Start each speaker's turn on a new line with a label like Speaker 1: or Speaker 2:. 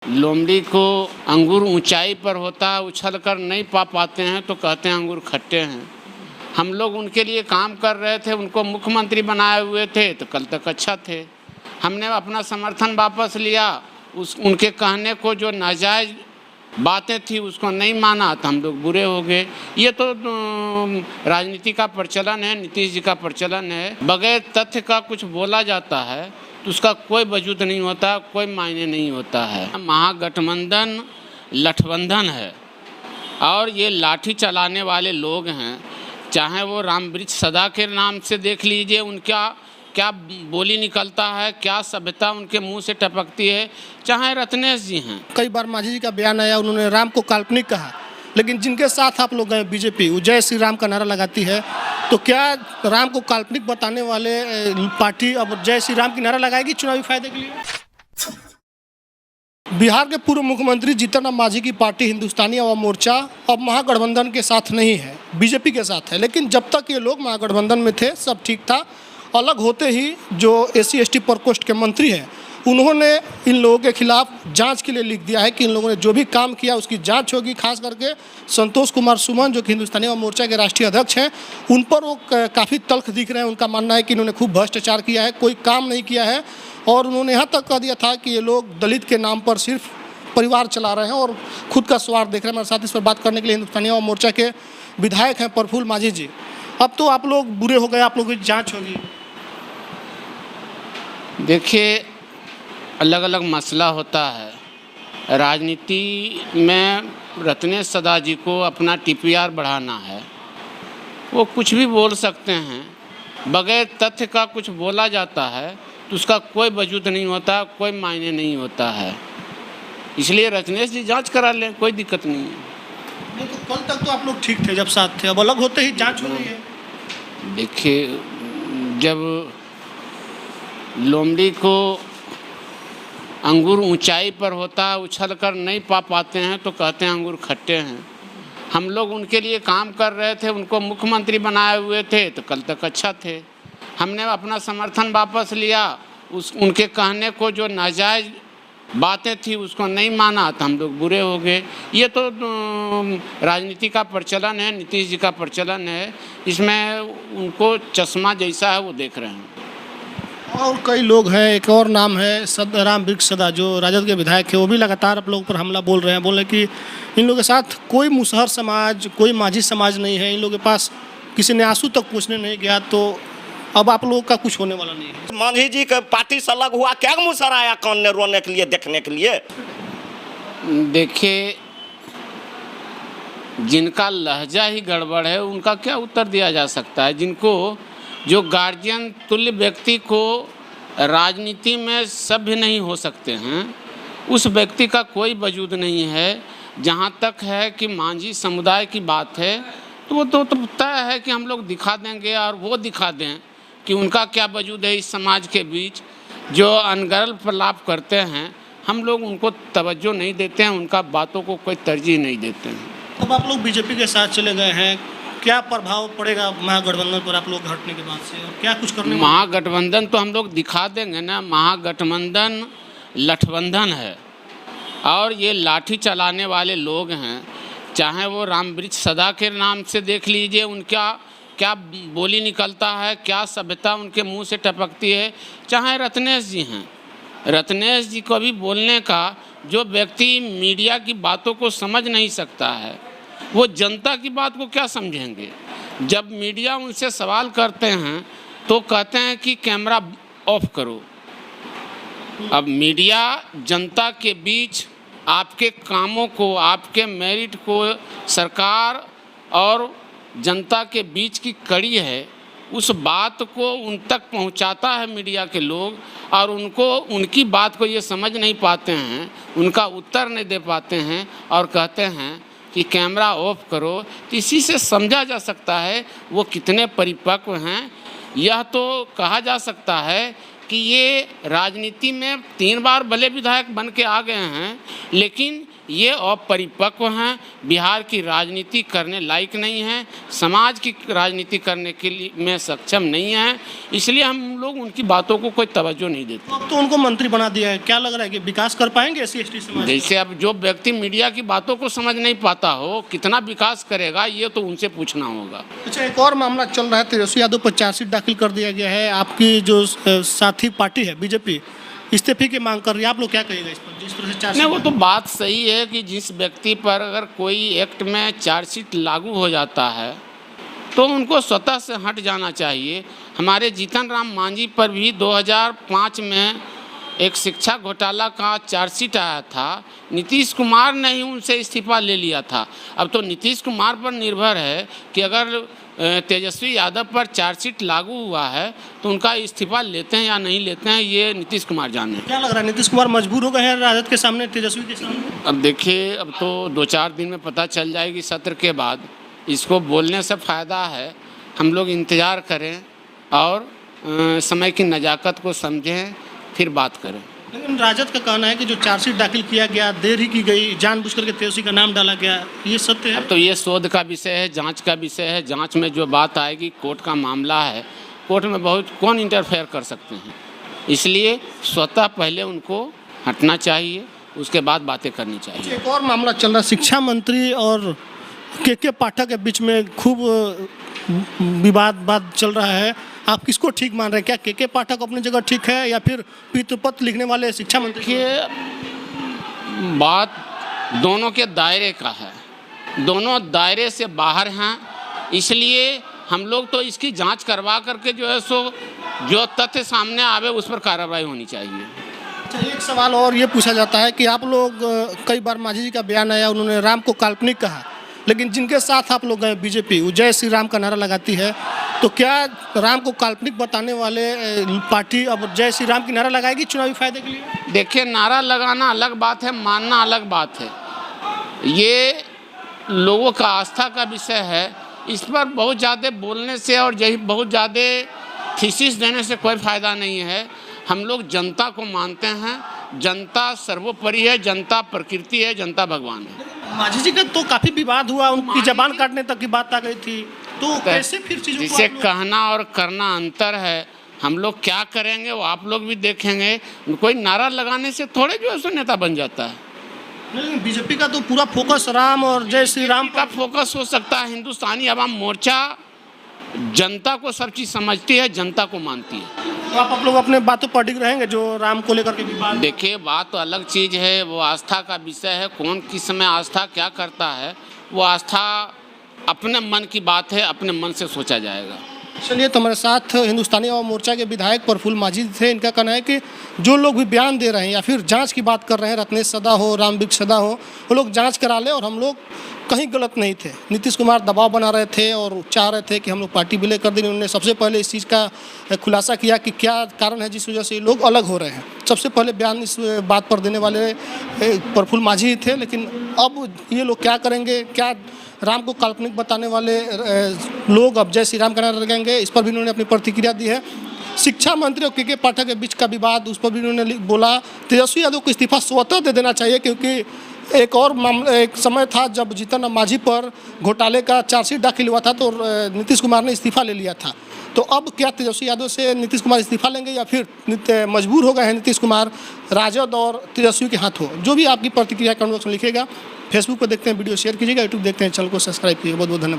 Speaker 1: लोमड़ी को अंगूर ऊंचाई पर होता है, उछल कर नहीं पा पाते हैं तो कहते हैं अंगूर खट्टे हैं। हम लोग उनके लिए काम कर रहे थे, उनको मुख्यमंत्री बनाए हुए थे तो कल तक अच्छा थे। हमने अपना समर्थन वापस लिया, उनके कहने को जो नाजायज़ बातें थी उसको नहीं माना तो हम लोग बुरे हो गए। ये तो राजनीति का प्रचलन है, नीतीश जी का प्रचलन है। बगैर तथ्य का कुछ बोला जाता है तो उसका कोई वजूद नहीं होता, कोई मायने नहीं होता है। महागठबंधन लठबंधन है और ये लाठी चलाने वाले लोग हैं। चाहे वो रामवृक्ष सदा के नाम से देख लीजिए, उनका क्या बोली निकलता है, क्या सभ्यता उनके मुंह से टपकती है। चाहे रत्नेश जी हैं,
Speaker 2: कई बार मांझी जी का बयान आया, उन्होंने राम को काल्पनिक कहा, लेकिन जिनके साथ आप लोग गए बीजेपी, वो जय श्री राम का नारा लगाती है, तो क्या राम को काल्पनिक बताने वाले पार्टी अब जय श्री राम की नारा लगाएगी चुनावी फायदे के लिए? बिहार के पूर्व मुख्यमंत्री जीतन राम मांझी की पार्टी हिंदुस्तानी अवाम मोर्चा अब महागठबंधन के साथ नहीं है, बीजेपी के साथ है। लेकिन जब तक ये लोग महागठबंधन में थे सब ठीक था। अलग होते ही जो SC/ST प्रकोष्ठ के मंत्री हैं, उन्होंने इन लोगों के खिलाफ जांच के लिए लिख दिया है कि इन लोगों ने जो भी काम किया उसकी जांच होगी। खास करके संतोष कुमार सुमन जो कि हिंदुस्तानी अवाम मोर्चा के राष्ट्रीय अध्यक्ष हैं, उन पर वो काफ़ी तल्ख दिख रहे हैं। उनका मानना है कि इन्होंने खूब भ्रष्टाचार किया है, कोई काम नहीं किया है। और उन्होंने यहाँ तक कह दिया था कि ये लोग दलित के नाम पर सिर्फ परिवार चला रहे हैं और खुद का स्वार्थ देख रहे हैं। मेरे साथ इस पर बात करने के लिए हिंदुस्तानी अवाम मोर्चा के विधायक हैं प्रफुल्ल मांझी जी। अब तो आप लोग बुरे हो गए, आप लोगों की जाँच होगी।
Speaker 1: देखिए, अलग अलग मसला होता है। राजनीति में रत्नेश सदा जी को अपना TPR बढ़ाना है, वो कुछ भी बोल सकते हैं। बगैर तथ्य का कुछ बोला जाता है तो उसका कोई वजूद नहीं होता, कोई मायने नहीं होता है। इसलिए रत्नेश जी जांच करा लें, कोई दिक्कत नहीं है।
Speaker 2: तो कल तक तो आप लोग ठीक थे जब साथ थे, अब अलग होते ही जांच हो रही है।
Speaker 1: देखिए, जब लोमड़ी को अंगूर ऊंचाई पर होता है, उछल कर नहीं पा पाते हैं तो कहते हैं अंगूर खट्टे हैं। हम लोग उनके लिए काम कर रहे थे, उनको मुख्यमंत्री बनाए हुए थे तो कल तक अच्छा थे। हमने अपना समर्थन वापस लिया, उनके कहने को जो नाजायज़ बातें थी उसको नहीं माना तो हम लोग बुरे हो गए। ये तो राजनीति का प्रचलन है, नीतीश जी का प्रचलन है। इसमें उनको चश्मा जैसा है वो देख रहे हैं।
Speaker 2: और कई लोग हैं, एक और नाम है रामवृक्ष सदा जो राजद के विधायक है, वो भी लगातार आप लोगों पर हमला बोल रहे हैं। बोले कि इन लोगों के साथ कोई मुसहर समाज, कोई मांझी समाज नहीं है, इन लोगों के पास किसी ने आंसू तक पूछने नहीं गया, तो अब आप लोगों का कुछ होने वाला नहीं है।
Speaker 3: मांझी जी का पार्टी से अलग हुआ, क्या मुसहर आया कानने रोने के लिए, देखने के लिए?
Speaker 1: देखिए, जिनका लहजा ही गड़बड़ है उनका क्या उत्तर दिया जा सकता है। जिनको जो गार्जियन तुल्य व्यक्ति को राजनीति में सभ्य नहीं हो सकते हैं, उस व्यक्ति का कोई वजूद नहीं है। जहाँ तक है कि मांझी समुदाय की बात है तो वो तो तय है कि हम लोग दिखा देंगे और वो दिखा दें कि उनका क्या वजूद है इस समाज के बीच। जो अनगढ़ प्रलाप करते हैं हम लोग उनको तवज्जो नहीं देते हैं, उनका बातों को कोई तरजीह नहीं देते हैं।
Speaker 2: अब आप लोग बीजेपी के साथ चले गए हैं, क्या प्रभाव पड़ेगा महागठबंधन पर आप लोग हटने के बाद से, और क्या कुछ करने?
Speaker 1: महागठबंधन तो हम लोग दिखा देंगे ना। महागठबंधन लठबंधन है और ये लाठी चलाने वाले लोग हैं। चाहे वो रामवृक्ष सदा के नाम से देख लीजिए, उनका क्या बोली निकलता है, क्या सभ्यता उनके मुंह से टपकती है। चाहे रत्नेश जी हैं, रत्नेश जी को भी बोलने का जो व्यक्ति मीडिया की बातों को समझ नहीं सकता है, वो जनता की बात को क्या समझेंगे। जब मीडिया उनसे सवाल करते हैं तो कहते हैं कि कैमरा ऑफ करो। अब मीडिया जनता के बीच आपके कामों को, आपके मेरिट को सरकार और जनता के बीच की कड़ी है, उस बात को उन तक पहुंचाता है मीडिया के लोग, और उनको उनकी बात को ये समझ नहीं पाते हैं, उनका उत्तर नहीं दे पाते हैं और कहते हैं कि कैमरा ऑफ करो। तो इसी से समझा जा सकता है वो कितने परिपक्व हैं। यह तो कहा जा सकता है कि ये राजनीति में 3 बार भले विधायक बन के आ गए हैं, लेकिन ये अपरिपक्व हैं, बिहार की राजनीति करने लायक नहीं हैं, समाज की राजनीति करने के लिए में सक्षम नहीं हैं, इसलिए हम लोग उनकी बातों को कोई तवज्जो नहीं देते।
Speaker 2: अब तो उनको मंत्री बना दिया है, क्या लग रहा है कि विकास कर पाएंगे SC/ST समाज?
Speaker 1: जैसे अब जो व्यक्ति मीडिया की बातों को समझ नहीं पाता हो, कितना विकास करेगा ये तो उनसे पूछना होगा।
Speaker 2: अच्छा, एक और मामला चल रहा है, तेजस्वी यादव पर चार्जशीट दाखिल कर दिया गया है। आपकी जो साथी पार्टी है BJP इस्तीफे की मांग कर रही है, आप लोग क्या कहिएगा इस पर, जिस तरह से
Speaker 1: नहीं,
Speaker 2: चार्जशीट?
Speaker 1: वो तो बात सही है कि जिस व्यक्ति पर अगर कोई एक्ट में चार्जशीट लागू हो जाता है तो उनको स्वतः से हट जाना चाहिए। हमारे जीतन राम मांझी पर भी 2005 में एक शिक्षा घोटाला का चार्जशीट आया था, नीतीश कुमार ने ही उनसे इस्तीफा ले लिया था। अब तो नीतीश कुमार पर निर्भर है कि अगर तेजस्वी यादव पर चार्जशीट लागू हुआ है तो उनका इस्तीफा लेते हैं या नहीं लेते हैं, ये नीतीश कुमार जाने।
Speaker 2: क्या लग रहा है, नीतीश कुमार मजबूर हो गए हैं राजद के सामने, तेजस्वी के सामने?
Speaker 1: अब देखिए, अब तो 2-4 दिन में पता चल जाएगी सत्र के बाद। इसको बोलने से फ़ायदा है, हम लोग इंतज़ार करें और समय की नज़ाकत को समझें, फिर बात करें।
Speaker 2: लेकिन राजद का कहना है कि जो चार्जशीट दाखिल किया गया देर ही की गई, जानबूझ करके तेजस्वी का नाम डाला गया, ये सत्य है?
Speaker 1: अब तो ये शोध का विषय है, जांच का विषय है। जांच में जो बात आएगी, कोर्ट का मामला है, कोर्ट में बहुत कौन इंटरफेयर कर सकते हैं, इसलिए स्वतः पहले उनको हटना चाहिए, उसके बाद बातें करनी चाहिए।
Speaker 2: एक और मामला चल रहा है, शिक्षा मंत्री और के पाठक के बीच में खूब विवाद चल रहा है। आप किसको ठीक मान रहे हैं, क्या के पाठक अपनी जगह ठीक है या फिर पितृपत्र लिखने वाले शिक्षा मंत्री?
Speaker 1: देखिए, बात दोनों के दायरे का है, दोनों दायरे से बाहर हैं, इसलिए हम लोग तो इसकी जांच करवा करके जो है सो जो तथ्य सामने आवे उस पर कार्रवाई होनी चाहिए।
Speaker 2: अच्छा, एक सवाल और ये पूछा जाता है कि आप लोग कई बार मांझी जी का बयान आया, उन्होंने राम को काल्पनिक कहा, लेकिन जिनके साथ आप लोग गए BJP, वो जय श्री राम का नारा लगाती है, तो क्या राम को काल्पनिक बताने वाले पार्टी अब जय श्री राम की नारा लगाएगी चुनावी फायदे के लिए?
Speaker 1: देखिए, नारा लगाना अलग बात है, मानना अलग बात है, ये लोगों का आस्था का विषय है। इस पर बहुत ज़्यादा बोलने से और यही बहुत ज़्यादा थीसिस देने से कोई फ़ायदा नहीं है। हम लोग जनता को मानते हैं, जनता सर्वोपरि है, जनता प्रकृति है, जनता भगवान है।
Speaker 2: मांझी जी का तो काफ़ी विवाद हुआ, उनकी जबान काटने तक की बात आ गई थी, तो कैसे फिर चीज़ों को
Speaker 1: जिसे
Speaker 2: आप लोग-
Speaker 1: कहना और करना अंतर है। हम लोग क्या करेंगे वो आप लोग भी देखेंगे। कोई नारा लगाने से थोड़े जो है सो नेता बन जाता है।
Speaker 2: नहीं, BJP का तो पूरा फोकस राम और जय श्री राम
Speaker 1: का फोकस हो सकता है। हिंदुस्तानी अवाम मोर्चा जनता को सब चीज़ समझती है, जनता को मानती है।
Speaker 2: तो आप लोग अपने बातों पर अडिग रहेंगे जो राम को लेकर के विवाद?
Speaker 1: देखिए, बात तो अलग चीज़ है, वो आस्था का विषय है, कौन किस समय आस्था क्या करता है, वो आस्था अपने मन की बात है, अपने मन से सोचा जाएगा।
Speaker 2: चलिए, तो हमारे साथ हिंदुस्तानी अवाम मोर्चा के विधायक प्रफुल्ल मांझी थे। इनका कहना है कि जो लोग भी बयान दे रहे हैं या फिर जांच की बात कर रहे हैं, रत्नेश सदा हो, राम वृक्ष सदा हो, वो लोग जांच करा ले, और हम लोग कहीं गलत नहीं थे। नीतीश कुमार दबाव बना रहे थे और चाह रहे थे कि हम लोग पार्टी विलय कर दें। उन्होंने सबसे पहले इस चीज़ का खुलासा किया कि क्या कारण है जिस वजह से ये लोग अलग हो रहे हैं। सबसे पहले बयान इस बात पर देने वाले प्रफुल्ल मांझी ही थे, लेकिन अब ये लोग क्या करेंगे, क्या राम को काल्पनिक बताने वाले लोग अब जय श्री राम का नारा लगाएंगे, इस पर भी उन्होंने अपनी प्रतिक्रिया दी है। शिक्षा मंत्री और के पाठक के बीच का विवाद, उस पर भी उन्होंने बोला तेजस्वी यादव को इस्तीफा स्वतः दे देना चाहिए, क्योंकि एक और मामला, एक समय था जब जीतन राम मांझी पर घोटाले का चार्जशीट दाखिल हुआ था तो नीतीश कुमार ने इस्तीफा ले लिया था। तो अब क्या तेजस्वी यादव से नीतीश कुमार इस्तीफा लेंगे या फिर मजबूर हो गए हैं नीतीश कुमार, राजद और तेजस्वी के हाथ हो? जो भी आपकी प्रतिक्रिया कमेंट बॉक्स में लिखेगा। फेसबुक पर देखते हैं वीडियो शेयर कीजिएगा, यूट्यूब देखते हैं चैनल को सब्सक्राइब कीजिएगा। बहुत बहुत धन्यवाद।